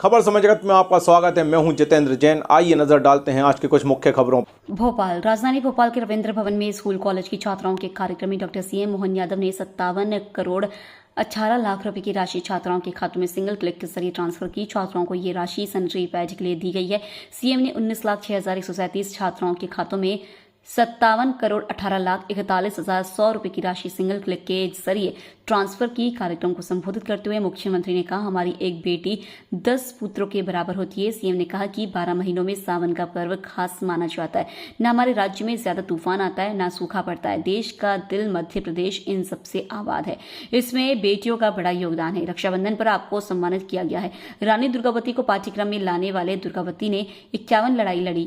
खबर समय जगत में आपका स्वागत है। मैं हूं जितेंद्र जैन। आइए नजर डालते हैं आज के कुछ मुख्य खबरों। भोपाल राजधानी भोपाल के रविंद्र भवन में स्कूल कॉलेज की छात्राओं के कार्यक्रम में डॉक्टर सीएम मोहन यादव ने 57 करोड़ 18 लाख रुपए की राशि छात्राओं के खातों में सिंगल क्लिक के जरिए ट्रांसफर की। छात्राओं को ये राशि सैनिटरी पैड के लिए दी गई है। सीएम ने 19,06,137 छात्राओं के खातों में 57 करोड़ 18 लाख 41,100 रुपए की राशि सिंगल क्लिक के जरिए ट्रांसफर की। कार्यक्रम को संबोधित करते हुए मुख्यमंत्री ने कहा, हमारी एक बेटी 10 पुत्रों के बराबर होती है। सीएम ने कहा कि 12 महीनों में सावन का पर्व खास माना जाता है। न हमारे राज्य में ज्यादा तूफान आता है, न सूखा पड़ता है। देश का दिल मध्य प्रदेश इन सबसे आबाद है। इसमें बेटियों का बड़ा योगदान है। रक्षाबंधन पर आपको सम्मानित किया गया है। रानी दुर्गावती को पाठ्यक्रम में लाने वाले दुर्गावती ने 51 लड़ाई लड़ी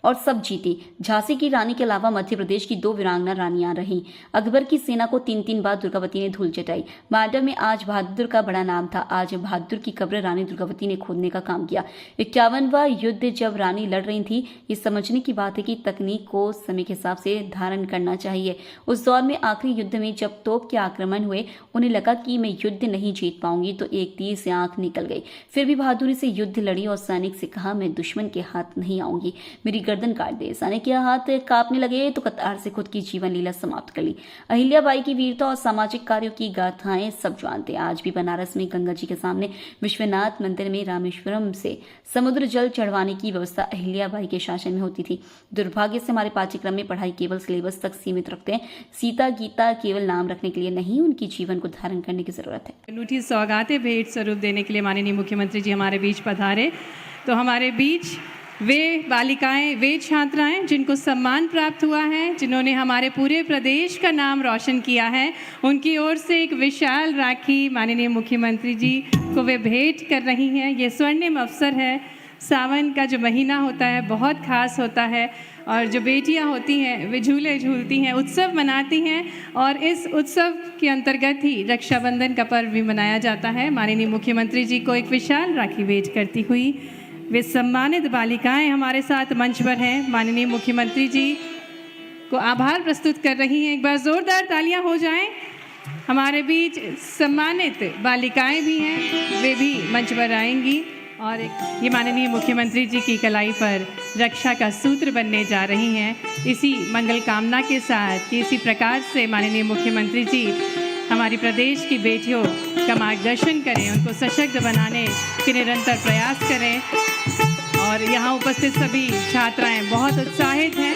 और सब जीती। झांसी की रानी के अलावा मध्य प्रदेश की 2 वीरांगना रानियां रहीं। अकबर की सेना को 3-3 बार दुर्गावती ने धूल चटाई। मांडव में आज बहादुर का बड़ा नाम था। आज बहादुर की कब्र रानी दुर्गावती ने खोदने का काम किया। 51वां युद्ध जब रानी लड़ रही थी, ये समझने की बात है कि तकनीक को समय के हिसाब से धारण करना चाहिए। उस दौर में आखिरी युद्ध में जब तोप के आक्रमण हुए, उन्हें लगा कि मैं युद्ध नहीं जीत पाऊंगी, तो एक तीर से आंख निकल गई। फिर भी बहादुरी से युद्ध लड़ी और सैनिक से कहा, मैं दुश्मन के हाथ नहीं आऊंगी, मेरी गर्दन काट दे। सैनिक के हाथ कांपने लगे तो कतार से खुद की जीवन लीला समाप्त कर ली। अहिल्याबाई की वीरता और सामाजिक कार्यों की गाथाएं सब जानते हैं। आज भी बनारस में गंगा जी के सामने विश्वनाथ मंदिर में रामेश्वरम से समुद्र जल चढ़वाने की व्यवस्था अहिल्याबाई के शासन में होती थी। दुर्भाग्य से हमारे पाठ्यक्रम में पढ़ाई केवल सिलेबस तक सीमित रखते हैं। सीता गीता केवल नाम रखने के लिए नहीं, उनकी जीवन को धारण करने की जरूरत है। अनूठी सौगातें भेंट स्वरूप देने के लिए माननीय मुख्यमंत्री जी हमारे बीच पधारे। तो हमारे बीच वे बालिकाएं, वे छात्राएं जिनको सम्मान प्राप्त हुआ है, जिन्होंने हमारे पूरे प्रदेश का नाम रोशन किया है, उनकी ओर से एक विशाल राखी माननीय मुख्यमंत्री जी को वे भेंट कर रही हैं। ये स्वर्णिम अवसर है। सावन का जो महीना होता है बहुत खास होता है और जो बेटियां होती हैं वे झूले झूलती हैं, उत्सव मनाती हैं और इस उत्सव के अंतर्गत ही रक्षाबंधन का पर्व भी मनाया जाता है। माननीय मुख्यमंत्री जी को एक विशाल राखी भेंट करती हुई वे सम्मानित बालिकाएं हमारे साथ मंच पर हैं। माननीय मुख्यमंत्री जी को आभार प्रस्तुत कर रही हैं। एक बार जोरदार तालियां हो जाएं। हमारे बीच सम्मानित बालिकाएं भी हैं, वे भी मंच पर आएंगी और ये माननीय मुख्यमंत्री जी की कलाई पर रक्षा का सूत्र बनने जा रही हैं। इसी मंगल कामना के साथ कि इसी प्रकार से माननीय मुख्यमंत्री जी हमारी प्रदेश की बेटियों का मार्गदर्शन करें, उनको सशक्त बनाने के निरंतर प्रयास करें। और यहाँ उपस्थित सभी छात्राएं बहुत उत्साहित हैं।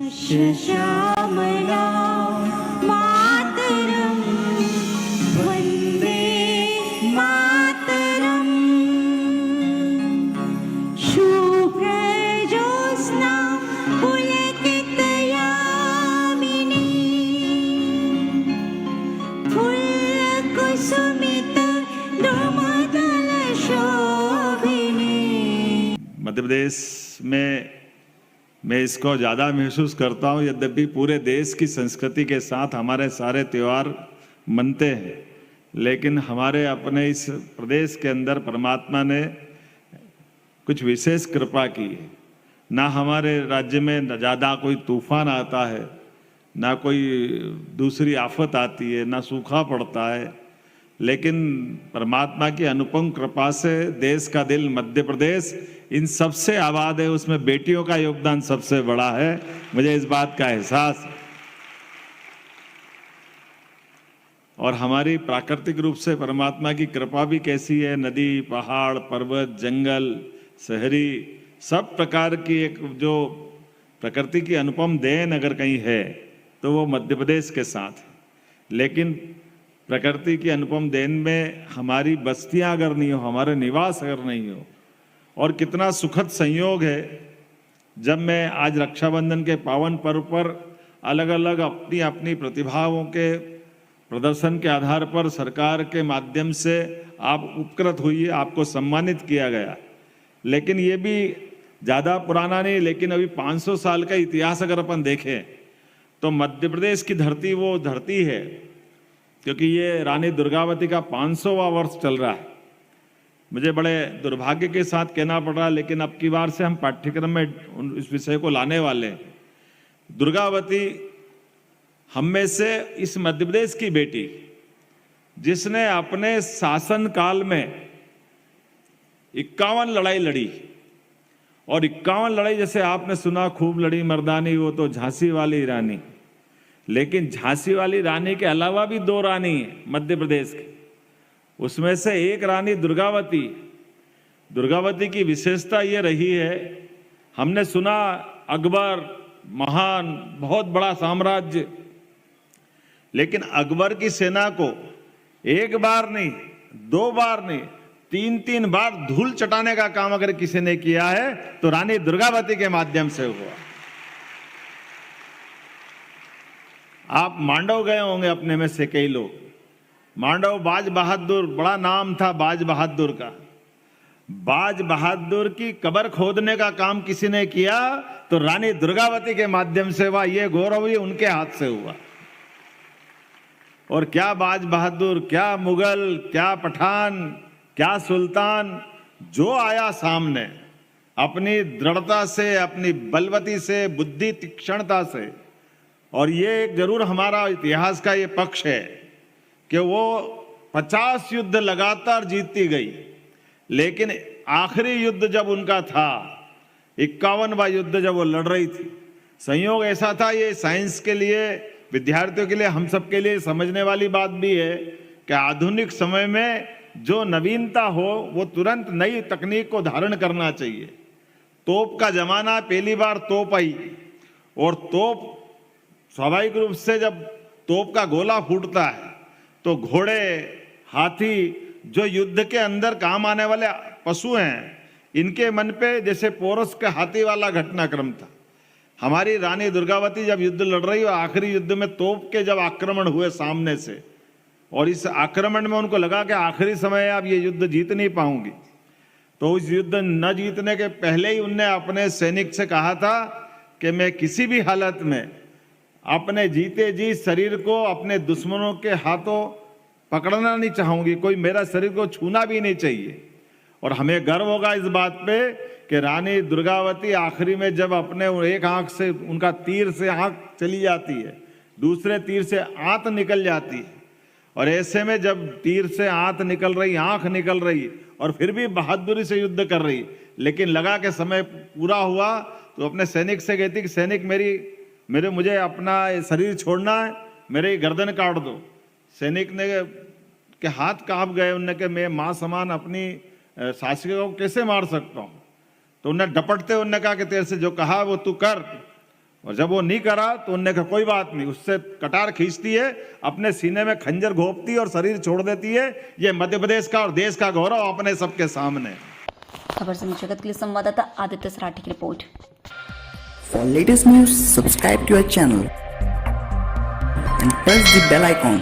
श्यामला मातरम वंदे मातरम शुभ्र ज्योत्स्ना पुलकितयामिनी फुल्लकुसुमित द्रुमदल शोभिनी। मध्य प्रदेश में मैं इसको ज़्यादा महसूस करता हूँ, यद्यपि पूरे देश की संस्कृति के साथ हमारे सारे त्यौहार मनते हैं, लेकिन हमारे अपने इस प्रदेश के अंदर परमात्मा ने कुछ विशेष कृपा की है। ना हमारे राज्य में न ज़्यादा कोई तूफान आता है, ना कोई दूसरी आफत आती है, ना सूखा पड़ता है, लेकिन परमात्मा की अनुपम कृपा से देश का दिल मध्य प्रदेश इन सबसे आबाद है। उसमें बेटियों का योगदान सबसे बड़ा है, मुझे इस बात का एहसास है। और हमारी प्राकृतिक रूप से परमात्मा की कृपा भी कैसी है, नदी, पहाड़, पर्वत, जंगल, शहरी, सब प्रकार की एक जो प्रकृति की अनुपम देन अगर कहीं है तो वो मध्य प्रदेश के साथ है। लेकिन प्रकृति की अनुपम देन में हमारी बस्तियां अगर नहीं हो, हमारे निवास अगर नहीं हो, और कितना सुखद संयोग है जब मैं आज रक्षाबंधन के पावन पर्व पर अलग अलग अपनी अपनी प्रतिभाओं के प्रदर्शन के आधार पर सरकार के माध्यम से आप उपकृत हुई, आपको सम्मानित किया गया। लेकिन ये भी ज़्यादा पुराना नहीं, लेकिन अभी 500 साल का इतिहास अगर अपन देखें तो मध्य प्रदेश की धरती वो धरती है, क्योंकि ये रानी दुर्गावती का 500वां वर्ष चल रहा है। मुझे बड़े दुर्भाग्य के साथ कहना पड़ रहा है, लेकिन अब की बार से हम पाठ्यक्रम में इस विषय को लाने वाले हैं। दुर्गावती हम में से इस मध्य प्रदेश की बेटी जिसने अपने शासन काल में 51 लड़ाई लड़ी, और 51 लड़ाई जैसे आपने सुना खूब लड़ी मर्दानी, वो तो झांसी वाली रानी। लेकिन झांसी वाली रानी के अलावा भी 2 रानी हैं मध्य प्रदेश की, उसमें से एक रानी दुर्गावती। दुर्गावती की विशेषता ये रही है, हमने सुना अकबर महान बहुत बड़ा साम्राज्य, लेकिन अकबर की सेना को एक बार नहीं, 2 बार नहीं, 3-3 बार धूल चटाने का काम अगर किसी ने किया है तो रानी दुर्गावती के माध्यम से हुआ। आप मांडव गए होंगे अपने में से कई लोग। मांडव बाज बहादुर, बड़ा नाम था बाज बहादुर का। बाज बहादुर की कब्र खोदने का काम किसी ने किया तो रानी दुर्गावती के माध्यम से हुआ। ये गौरव ही उनके हाथ से हुआ। और क्या बाज बहादुर, क्या मुगल, क्या पठान, क्या सुल्तान, जो आया सामने अपनी दृढ़ता से, अपनी बलवती से, बुद्धि तीक्ष्णता से। और ये एक जरूर हमारा इतिहास का ये पक्ष है कि वो 50 युद्ध लगातार जीतती गई, लेकिन आखिरी युद्ध जब उनका था, 51वां युद्ध जब वो लड़ रही थी, संयोग ऐसा था, ये साइंस के लिए, विद्यार्थियों के लिए, हम सब के लिए समझने वाली बात भी है कि आधुनिक समय में जो नवीनता हो वो तुरंत नई तकनीक को धारण करना चाहिए। तोप का जमाना, पहली बार तोप आई, और तोप स्वाभाविक रूप से जब तोप का गोला फूटता है तो घोड़े, हाथी, जो युद्ध के अंदर काम आने वाले पशु हैं, इनके मन पे जैसे पोरस के हाथी वाला घटनाक्रम था। हमारी रानी दुर्गावती जब युद्ध लड़ रही और आखिरी युद्ध में तोप के जब आक्रमण हुए सामने से, और इस आक्रमण में उनको लगा कि आखिरी समय अब ये युद्ध जीत नहीं पाऊंगी, तो उस युद्ध न जीतने के पहले ही उनने अपने सैनिक से कहा था कि मैं किसी भी हालत में अपने जीते जी शरीर को अपने दुश्मनों के हाथों पकड़ना नहीं चाहूंगी, कोई मेरा शरीर को छूना भी नहीं चाहिए। और हमें गर्व होगा इस बात पे कि रानी दुर्गावती आखिरी में जब अपने एक आंख से, उनका तीर से आंख चली जाती है, दूसरे तीर से आंत निकल जाती है, और ऐसे में जब तीर से आंत निकल रही, आंख निकल रही, और फिर भी बहादुरी से युद्ध कर रही, लेकिन लगा कि समय पूरा हुआ तो अपने सैनिक से कहती कि सैनिक मुझे अपना शरीर छोड़ना है, मेरे गर्दन काट दो। सैनिक ने के हाथ कांप गए, उनने कि मैं माँ समान अपनी शासिका को कैसे मार सकता हूँ। तो उन्हें डपटते उन्होंने कहा कि तेरे से जो कहा वो तू कर। और जब वो नहीं करा तो उन्होंने कहा कोई बात नहीं, उससे कटार खींचती है, अपने सीने में खंजर घोंपती है और शरीर छोड़ देती है। ये मध्य प्रदेश का और देश का गौरव अपने सबके सामने। खबर से जगत के लिए संवाददाता आदित्य सराठी की report. For latest news, subscribe to our channel and press the bell icon.